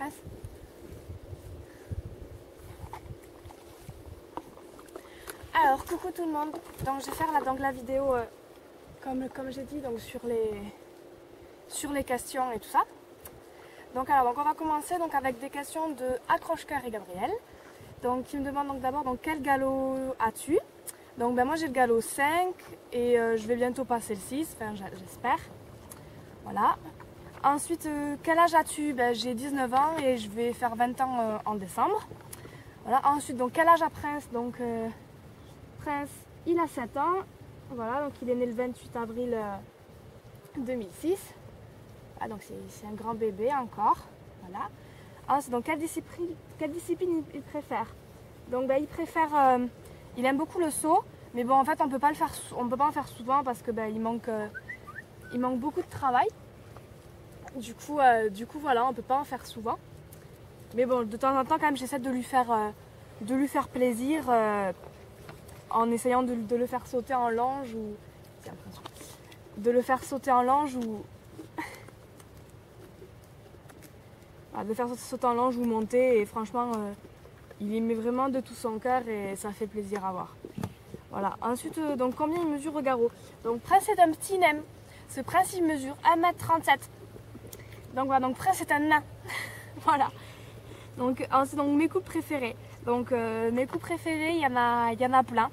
Prince. Alors, coucou tout le monde. Donc, je vais faire la vidéo, comme j'ai dit, donc sur les questions et tout ça. Donc, on va commencer donc, avec des questions de Accroche-Cœur et Gabriel. Donc, il me demande donc d'abord quel galop as-tu? Donc, moi j'ai le galop 5 et je vais bientôt passer le 6, enfin, j'espère. Voilà. Ensuite, quel âge as-tu? J'ai 19 ans et je vais faire 20 ans en décembre. Voilà. Ensuite, donc, quel âge a Prince? Donc, Prince, il a 7 ans. Voilà, donc il est né le 28 avril 2006. Ah, donc c'est un grand bébé encore. Voilà. Ensuite, donc, quelle discipline il préfère? Donc, il préfère... il aime beaucoup le saut, mais bon, en fait, on peut pas en faire souvent parce que il manque beaucoup de travail. Du coup, voilà, on peut pas en faire souvent. Mais bon, de temps en temps, quand même, j'essaie de lui faire plaisir en essayant de le faire sauter en lange ou de faire sauter en lange ou monter. Et franchement, il y met vraiment de tout son cœur et ça fait plaisir à voir. Voilà. Ensuite, donc combien il mesure au garrot? Donc Prince est un petit nain. Ce Prince il mesure 1,37 m. Donc voilà, donc Prince est un nain. Voilà. Donc ensuite, donc mes couples préférés. Donc mes couples préférés, il y en a plein.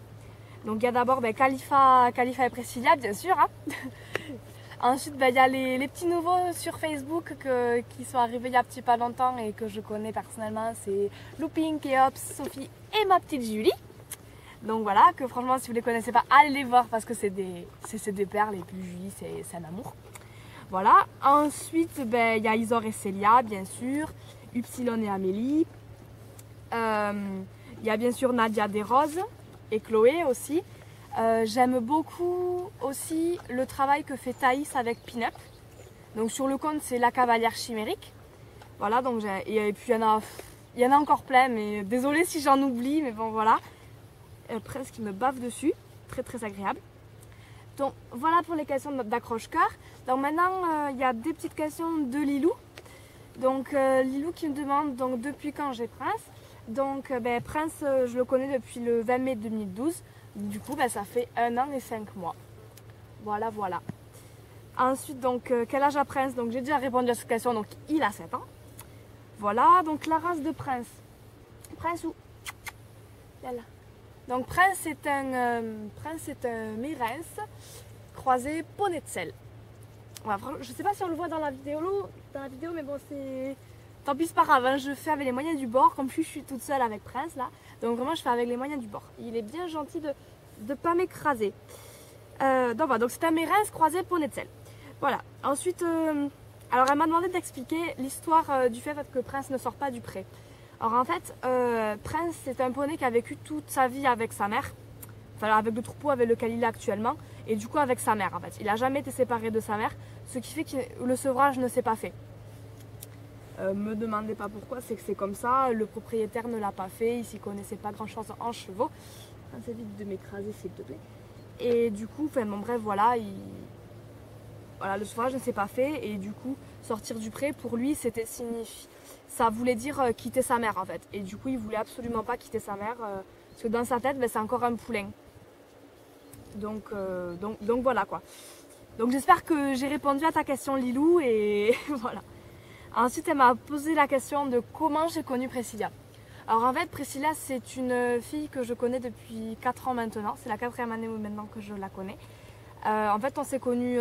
Donc il y a d'abord Khalifa et Priscilla, bien sûr. Hein. Ensuite, il y a les petits nouveaux sur Facebook qui sont arrivés il y a pas longtemps et que je connais personnellement. C'est Looping, Kéops, Sophie et ma petite Julie. Donc voilà, que franchement, si vous ne les connaissez pas, allez les voir parce que c'est des perles et puis Julie, c'est un amour. Voilà. Ensuite, il y a Isor et Célia, bien sûr. Upsilon et Amélie. Il y a bien sûr Nadia Desroses et Chloé aussi. J'aime beaucoup aussi le travail que fait Thaïs avec Pin-Up. Donc sur le compte, c'est la cavalière chimérique. Voilà, donc et puis il y en a encore plein, mais désolée si j'en oublie, mais bon voilà. Presque qui me bave dessus, très très agréable. Donc voilà pour les questions d'accroche-cœur. Donc maintenant, il y a des petites questions de Lilou. Donc Lilou qui me demande donc depuis quand j'ai Prince. Donc Prince, je le connais depuis le 20 mai 2012. Du coup, ça fait 1 an et 5 mois. Voilà, voilà. Ensuite, donc, quel âge a Prince? Donc, j'ai déjà répondu à cette question, donc il a 7 ans. Voilà, donc la race de Prince. Prince où? Là. Donc, Prince c'est un Mérens croisé poney de sel. Voilà, je ne sais pas si on le voit dans la vidéo, mais bon, c'est... Tant pis, c'est pas grave, hein, je fais avec les moyens du bord, comme je suis toute seule avec Prince, là. Donc vraiment, je fais avec les moyens du bord. Il est bien gentil de ne pas m'écraser. Donc voilà, donc c'est un Mérens croisé poney de sel. Voilà. Ensuite, alors elle m'a demandé d'expliquer l'histoire du fait que Prince ne sort pas du pré. Alors en fait, Prince, c'est un poney qui a vécu toute sa vie avec sa mère. Enfin, avec le troupeau avec lequel il est actuellement. Et du coup, avec sa mère, en fait. Il n'a jamais été séparé de sa mère, ce qui fait que le sevrage ne s'est pas fait. Me demandez pas pourquoi, c'est que c'est comme ça, le propriétaire ne l'a pas fait, il s'y connaissait pas grand chose en chevaux. Ça évite de m'écraser s'il te plaît. Et du coup, bref, voilà, voilà, le sevrage ne s'est pas fait et du coup, sortir du pré pour lui, ça voulait dire quitter sa mère en fait. Et du coup, il voulait absolument pas quitter sa mère parce que dans sa tête, c'est encore un poulain. Donc voilà quoi. Donc j'espère que j'ai répondu à ta question Lilou et voilà. Ensuite, elle m'a posé la question de comment j'ai connu Priscilla. Alors en fait, Priscilla, c'est une fille que je connais depuis 4 ans maintenant. C'est la 4e année maintenant que je la connais. En fait, on s'est connus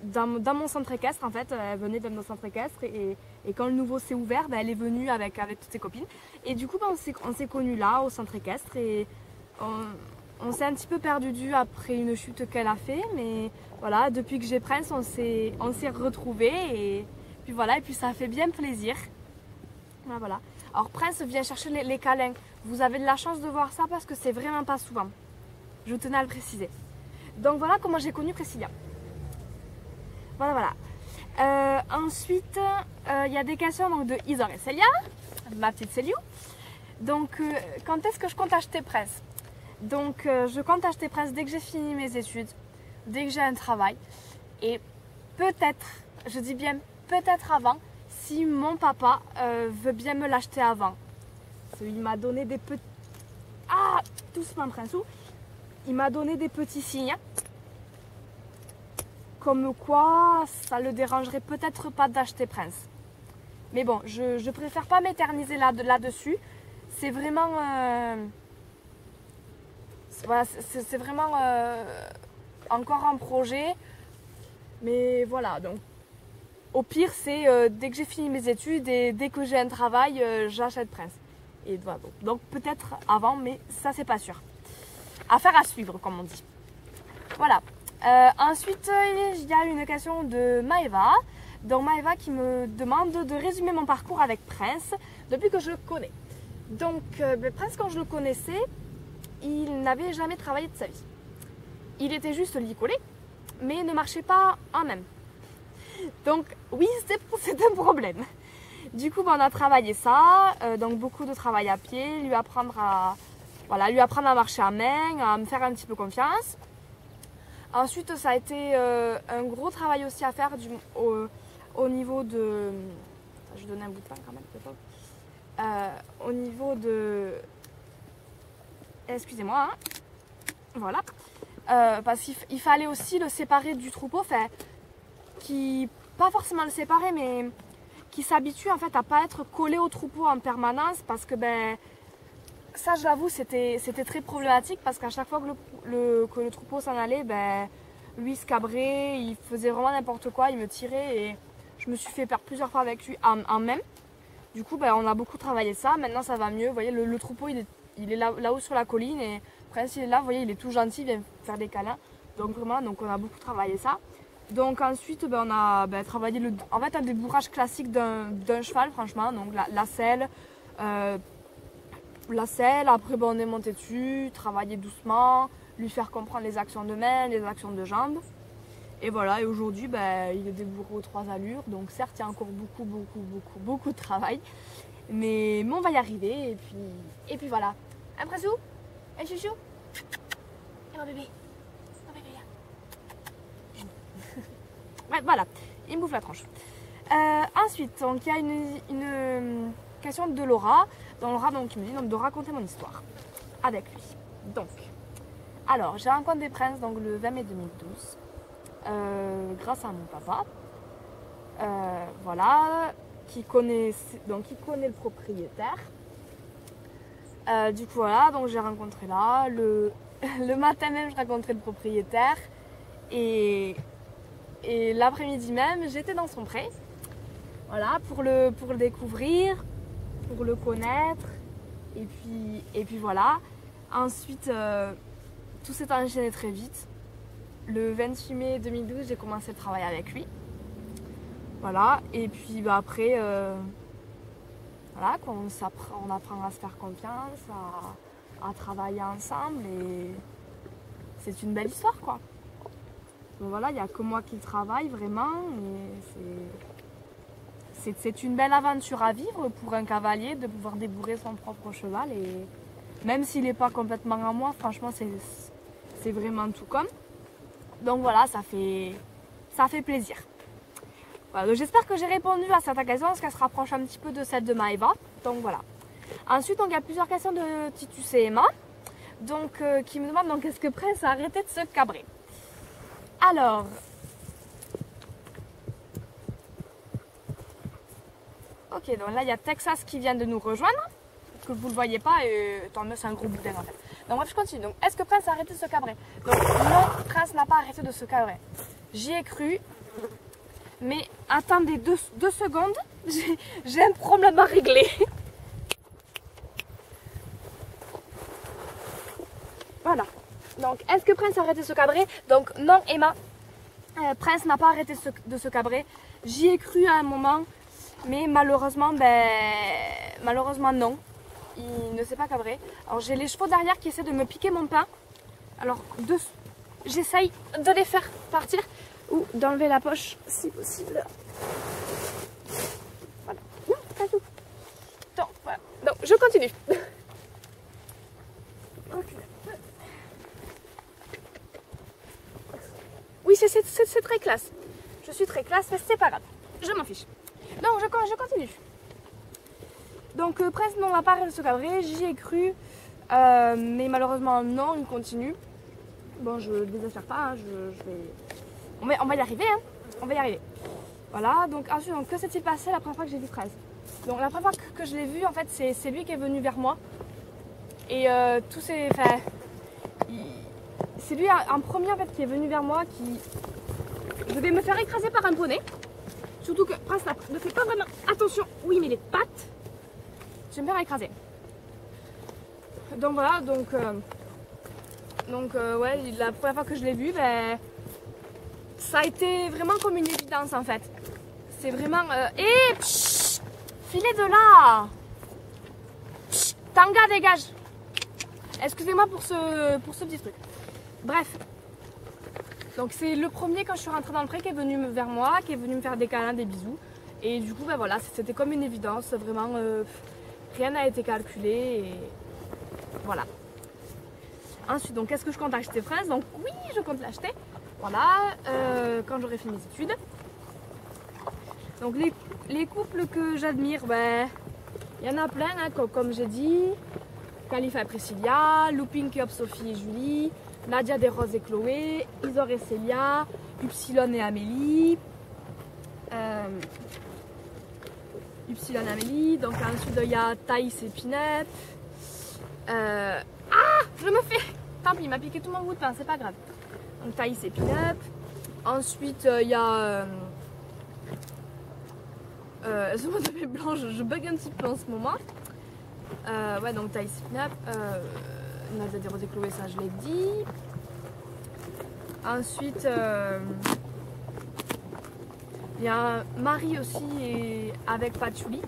dans mon centre équestre. En fait, elle venait de mon centre équestre et quand le nouveau s'est ouvert, elle est venue avec toutes ses copines. Et du coup, on s'est connus là, au centre équestre. Et on s'est un petit peu perdu de vue après une chute qu'elle a fait. Mais voilà, depuis que j'ai Prince, on s'est retrouvés et... Puis voilà, et puis ça fait bien plaisir. Voilà. Alors Prince vient chercher les câlins. Vous avez de la chance de voir ça parce que c'est vraiment pas souvent. Je tenais à le préciser. Donc voilà comment j'ai connu Priscilla. Voilà. Ensuite, il y a des questions donc, de Isor et Célia, ma petite Céliou. Donc quand est-ce que je compte acheter Prince? Donc je compte acheter Prince dès que j'ai fini mes études, dès que j'ai un travail. Et peut-être, je dis bien peut-être avant, si mon papa veut bien me l'acheter avant. Il m'a donné des petits... Ah, doucement Princeu. Il m'a donné des petits signes. Comme quoi, ça le dérangerait peut-être pas d'acheter Prince. Mais bon, je préfère pas m'éterniser là-dessus. C'est vraiment... voilà, c'est vraiment encore un projet. Mais voilà, donc... Au pire, c'est dès que j'ai fini mes études et dès que j'ai un travail, j'achète Prince. Et voilà, donc peut-être avant, mais ça c'est pas sûr. Affaire à suivre, comme on dit. Voilà. Ensuite, il y a une question de Maëva. Donc Maëva qui me demande de résumer mon parcours avec Prince depuis que je le connais. Donc Prince, quand je le connaissais, il n'avait jamais travaillé de sa vie. Il était juste licolé, mais ne marchait pas en même. Donc oui, c'est un problème. Du coup, on a travaillé ça, donc beaucoup de travail à pied, lui apprendre à marcher à main, à me faire un petit peu confiance. Ensuite, ça a été un gros travail aussi à faire au niveau de... Je vais donner un bout de pain quand même, peut-être. Au niveau de... Excusez-moi. Hein. Voilà. Parce qu'il fallait aussi le séparer du troupeau. Enfin, pas forcément le séparer, mais qui s'habitue en fait à pas être collé au troupeau en permanence. Parce que, ça, je l'avoue, c'était très problématique. Parce qu'à chaque fois que le troupeau s'en allait, lui il se cabrait, il faisait vraiment n'importe quoi, il me tirait et je me suis fait perdre plusieurs fois avec lui en même. Du coup, on a beaucoup travaillé ça. Maintenant, ça va mieux. Vous voyez, le troupeau, il est là-haut sur la colline et Prince, il est là. Vous voyez, il est tout gentil, il vient faire des câlins. Donc vraiment, on a beaucoup travaillé ça. Donc ensuite, on a travaillé en fait un débourrage classique d'un cheval, franchement. Donc la selle. Après, on est monté dessus, travailler doucement, lui faire comprendre les actions de main, les actions de jambes. Et voilà, et aujourd'hui, il est débourré aux 3 allures. Donc certes, il y a encore beaucoup de travail. Mais on va y arriver. Et puis voilà. Un Princeu, un chouchou. Et mon bébé. Ouais, voilà, il me bouffe la tranche. Ensuite, donc, il y a une question de Laura. Donc, Laura qui me dit de raconter mon histoire avec lui. Donc, alors, j'ai rencontré Prince le 20 mai 2012 grâce à mon papa. Voilà, qui connaît le propriétaire. Du coup, voilà, donc j'ai rencontré là. Le matin même, je rencontrais le propriétaire. Et l'après-midi même, j'étais dans son pré. Voilà, pour le découvrir, pour le connaître. Et puis voilà. Ensuite, tout s'est enchaîné très vite. Le 28 mai 2012, j'ai commencé le travail avec lui. Voilà, et puis après, voilà, on apprend à se faire confiance, à travailler ensemble et c'est une belle histoire quoi. Donc voilà, il n'y a que moi qui travaille vraiment et c'est une belle aventure à vivre pour un cavalier de pouvoir débourrer son propre cheval et même s'il n'est pas complètement à moi, franchement c'est vraiment tout comme. Donc voilà, ça fait plaisir. Voilà, j'espère que j'ai répondu à cette question parce qu'elle se rapproche un petit peu de celle de Maëva. Donc voilà. Ensuite, il y a plusieurs questions de Titus et Emma qui me demandent est-ce que Prince a arrêté de se cabrer. Alors, ok, donc là il y a Texas qui vient de nous rejoindre, que vous ne le voyez pas et tant mieux, c'est un gros boudin en fait. Donc bref, je continue. Donc, est-ce que Prince a arrêté de se cabrer? Donc non, Prince n'a pas arrêté de se cabrer. J'y ai cru, mais attendez 2 secondes, j'ai un problème à régler. Voilà. Donc, est-ce que Prince a arrêté de se cabrer? Donc non, Emma, Prince n'a pas arrêté de se cabrer. J'y ai cru à un moment, mais malheureusement, non. Il ne s'est pas cabré. Alors j'ai les chevaux derrière qui essaient de me piquer mon pain. Alors j'essaye de les faire partir ou d'enlever la poche si possible. Voilà. Donc, voilà. Donc je continue. Oui, c'est très classe. Je suis très classe, mais c'est pas grave. Je m'en fiche. Donc je je continue. Donc Prince, non, on va pas se cadrer, j'y ai cru. Mais malheureusement, non, il continue. Bon, je ne désespère pas, hein, on va y arriver, hein. On va y arriver. Voilà, donc ensuite, donc, que s'est-il passé la première fois que j'ai vu Prince? Donc la première fois que je l'ai vu, en fait, c'est lui qui est venu vers moi. Et tous ces... Enfin, c'est lui en premier en fait qui est venu vers moi, qui devait me faire écraser par un poney. Surtout que Prince ne fait pas vraiment attention où il met les pattes. J'aime bien écraser. Donc voilà, donc ouais, la première fois que je l'ai vu, ben, ça a été vraiment comme une évidence en fait. C'est vraiment... filez de là. Tanga, dégage. Excusez-moi pour ce petit truc. Bref. Donc c'est le premier quand je suis rentrée dans le pré qui est venu vers moi, qui est venu me faire des câlins, des bisous. Et du coup, ben voilà, c'était comme une évidence. Vraiment, rien n'a été calculé. Et voilà. Ensuite, donc qu'est-ce que je compte acheter Prince? Donc oui, je compte l'acheter. Voilà, quand j'aurai fait mes études. Donc les couples que j'admire, ben, il y en a plein, hein, comme j'ai dit. Khalifa et Priscilla, Looping Cup, Sophie et Julie, Nadia des Roses et Chloé, Isor et Célia, Upsilon et Amélie. Donc ensuite il y a Thaïs et Pinep. Je me fais... Tant pis, il m'a piqué tout mon bout de pain, c'est pas grave. Donc Thaïs et Pinep. Ensuite il y a... excusez-moi de mes blancs, je bug un petit peu en ce moment. Ouais, donc Thaïs et Pinep. Nadia des Roses et Chloé, ça je l'ai dit. Ensuite, il y a Marie aussi et avec Patchouli.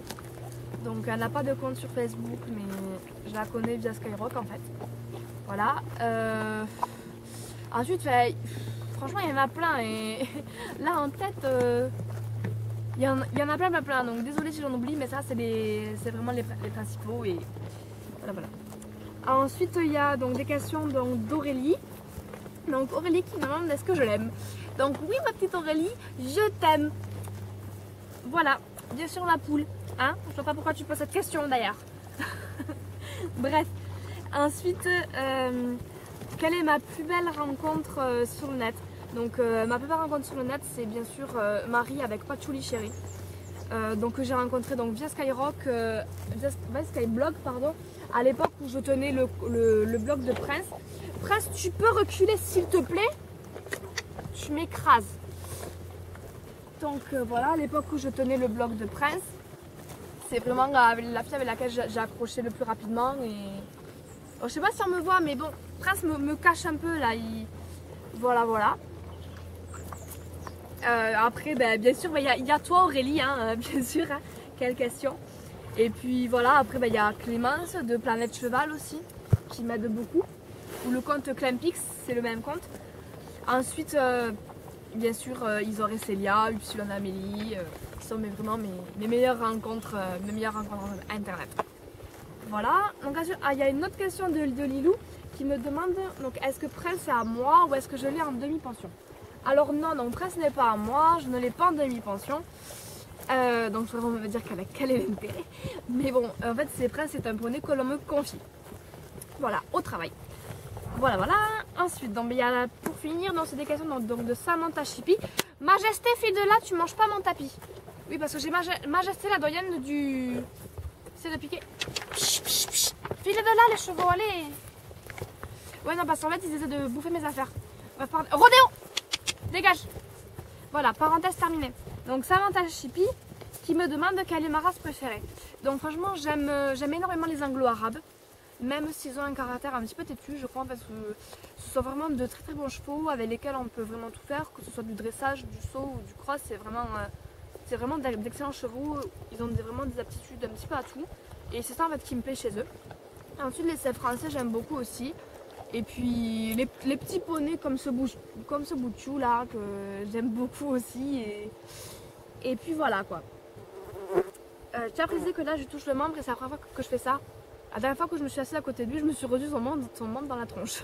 Donc elle n'a pas de compte sur Facebook, mais je la connais via Skyrock en fait. Voilà. Ensuite, franchement, il y en a plein. Et là en tête, il y en a plein. Donc désolée si j'en oublie, mais ça c'est vraiment les principaux. Et voilà. Ensuite, il y a donc des questions d'Aurélie. Donc Aurélie qui me demande est-ce que je l'aime. Donc oui, ma petite Aurélie, je t'aime. Voilà, bien sûr la poule. Hein, je ne sais pas pourquoi tu poses cette question d'ailleurs. Bref. Ensuite, quelle est ma plus belle rencontre sur le net? Donc ma plus belle rencontre sur le net, c'est bien sûr Marie avec Patchouli Chéri. Donc que j'ai rencontré donc via Skyrock, via Skyblog pardon, à l'époque où je tenais le blog de Prince. Prince, tu peux reculer s'il te plaît? Tu m'écrases. Donc voilà, à l'époque où je tenais le blog de Prince, c'est vraiment la fille avec laquelle j'ai accroché le plus rapidement. Et je sais pas si on me voit, mais bon, Prince me cache un peu là. Voilà. Après, ben, bien sûr, il y a toi Aurélie, hein, bien sûr, hein, quelle question. Et puis voilà, après il y a Clémence de Planète Cheval aussi, qui m'aide beaucoup. Ou le compte Clempix, c'est le même compte. Ensuite, bien sûr, Isor et Célia, Upsilon Amélie, qui sont vraiment mes meilleures rencontres internet. Voilà, donc il y a une autre question de Lilou qui me demande donc est-ce que Prince est à moi ou est-ce que je l'ai en demi-pension? Alors non, Prince n'est pas à moi, je ne l'ai pas en demi-pension. Donc je voudrais me dire quel est l'intérêt. Mais bon, en fait, Prince est un poney que l'on me confie. Voilà, au travail. Voilà. Ensuite, donc, il y a, pour finir, c'est des questions donc, de Samantha Chippy. Majesté, fille de là, tu manges pas mon tapis. Oui, parce que j'ai Majesté, la doyenne du... C'est de piquer. File de là, les chevaux, allez. Ouais, non, parce qu'en fait, ils essaient de bouffer mes affaires. Rodéo, dégage. Voilà, parenthèse terminée. Donc, Samantha Chippy qui me demande quelle est ma race préférée. Donc, franchement, j'aime énormément les anglo-arabes. Même s'ils ont un caractère un petit peu têtu, je crois, parce que ce sont vraiment de très bons chevaux avec lesquels on peut vraiment tout faire, que ce soit du dressage, du saut ou du cross, c'est vraiment d'excellents chevaux. Ils ont vraiment des aptitudes un petit peu à tout, et c'est ça en fait qui me plaît chez eux. Ensuite, les ceps français, j'aime beaucoup aussi. Et puis les petits poneys comme ce boutchou là, que j'aime beaucoup aussi. Et puis voilà quoi. Je tiens à préciser que là, je touche le membre et c'est la première fois que je fais ça. La dernière fois que je me suis assise à côté de lui, je me suis reçu son membre dans la tronche.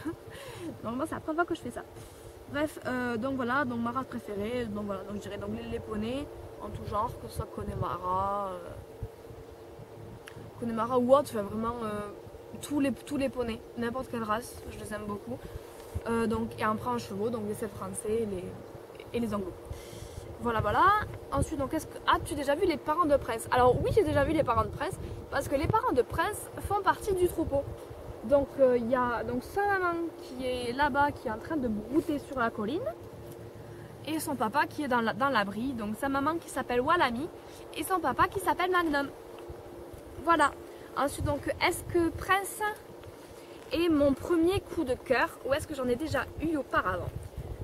Donc moi, c'est la première fois que je fais ça. Bref, donc voilà, donc ma race préférée, donc voilà, donc je dirais donc les poneys. en tout genre, que ce soit Connemara ou autre, enfin vraiment tous les poneys, n'importe quelle race, je les aime beaucoup. Donc, et après en chevaux, donc les 7 français et les anglo. Voilà, voilà. Ensuite, donc, as-tu déjà vu les parents de prince? Alors oui, j'ai déjà vu les parents de prince, parce que les parents de prince font partie du troupeau. Donc il y a donc sa maman qui est là-bas, qui est en train de brouter sur la colline, et son papa qui est dans l'abri. Donc sa maman qui s'appelle Walami et son papa qui s'appelle Magnum. Voilà. Ensuite, donc, est-ce que Prince est mon premier coup de cœur ou est-ce que j'en ai déjà eu auparavant?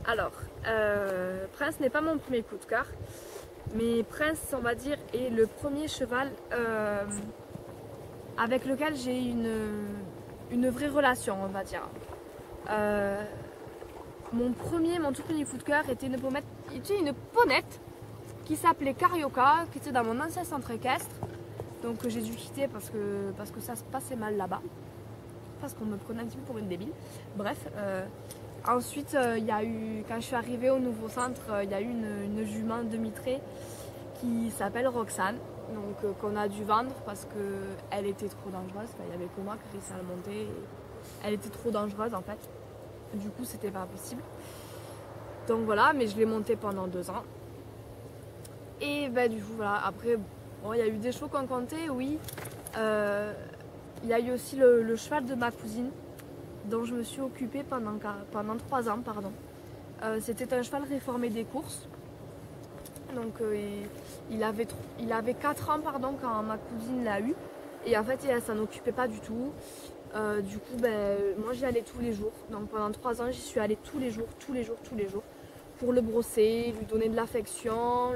Alors, Prince n'est pas mon premier coup de cœur, mais Prince, on va dire, est le premier cheval avec lequel j'ai une vraie relation, on va dire. Mon tout premier coup de cœur était une ponette qui s'appelait Carioca, qui était dans mon ancien centre équestre. Donc j'ai dû quitter parce que ça se passait mal là-bas. Parce qu'on me prenait un petit peu pour une débile. Bref. Ensuite, il y a eu, quand je suis arrivée au nouveau centre, il y a eu une jument demi-trait qui s'appelle Roxane. Donc qu'on a dû vendre parce qu'elle était trop dangereuse. Enfin, il y avait que moi qui réussissais à la monter. Elle était trop dangereuse en fait. Du coup, c'était pas possible. Donc voilà, mais je l'ai montée pendant 2 ans. Et ben du coup, voilà, après... Bon, il y a eu des chevaux qu'on comptait, oui. Il y a eu aussi le cheval de ma cousine, dont je me suis occupée pendant 3 ans. C'était un cheval réformé des courses. Donc il avait 4 ans quand ma cousine l'a eu. Et en fait, elle s'en occupait pas du tout. Du coup, ben, moi j'y allais tous les jours. Donc pendant 3 ans, j'y suis allée tous les jours. Pour le brosser, lui donner de l'affection,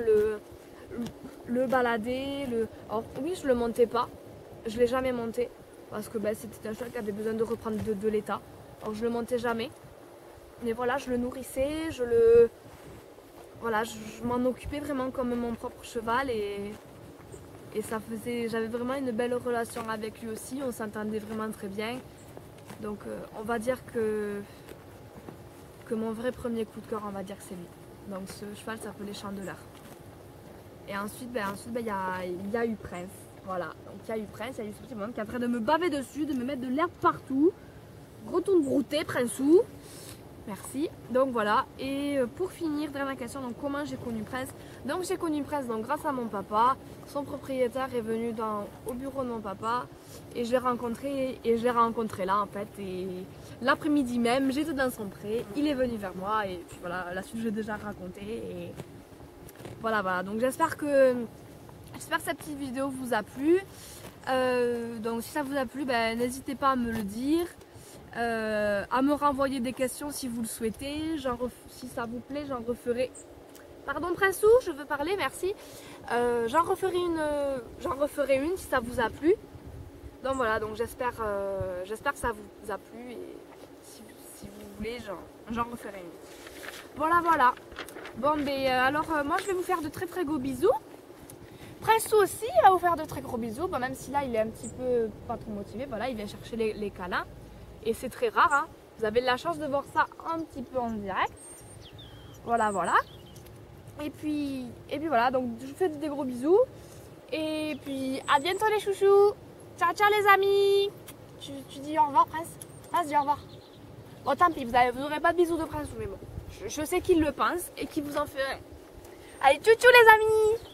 le balader. Alors oui, je le montais pas, je l'ai jamais monté parce que ben, c'était un cheval qui avait besoin de reprendre de l'état. Alors je le montais jamais, mais voilà, je le nourrissais, je m'en occupais vraiment comme mon propre cheval et j'avais vraiment une belle relation avec lui aussi. On s'entendait vraiment très bien. Donc on va dire que mon vrai premier coup de cœur, on va dire que c'est lui. Donc ce cheval s'appelait Chandeleur. Et ensuite, il y a eu Prince. Voilà, donc il y a eu Prince, il y a eu ce petit monde qui est en train de me baver dessus, de me mettre de l'herbe partout. Retourne brouter, Princeu. Merci. Donc voilà, et pour finir, dernière question, donc comment j'ai connu Prince? Donc j'ai connu Prince donc, grâce à mon papa. Son propriétaire est venu au bureau de mon papa et je l'ai rencontré là en fait. Et l'après-midi même, j'étais dans son pré, il est venu vers moi et puis voilà, la suite je l'ai déjà raconté. Et voilà, donc j'espère que cette petite vidéo vous a plu. Donc si ça vous a plu, ben, n'hésitez pas à me le dire, à me renvoyer des questions si vous le souhaitez. Si ça vous plaît, j'en referai. Pardon Princeu, je veux parler, merci. J'en referai une si ça vous a plu. Donc voilà, donc j'espère que ça vous a plu et si vous voulez, j'en referai une. Voilà. Bon, ben alors moi je vais vous faire de très très gros bisous. Princeu aussi, il va vous faire de très gros bisous. Bon, même si là il est un petit peu pas trop motivé, voilà, il vient chercher les câlins. Et c'est très rare, hein. Vous avez de la chance de voir ça un petit peu en direct. Voilà. Et puis voilà, donc je vous fais des gros bisous. Et puis à bientôt les chouchous. Ciao les amis. Tu dis au revoir Prince? Prince dis au revoir. Bon tant pis, vous n'aurez pas de bisous de Prince, mais bon. Je sais qu'il le pense et qu'il vous en fait un. Allez, tchou les amis.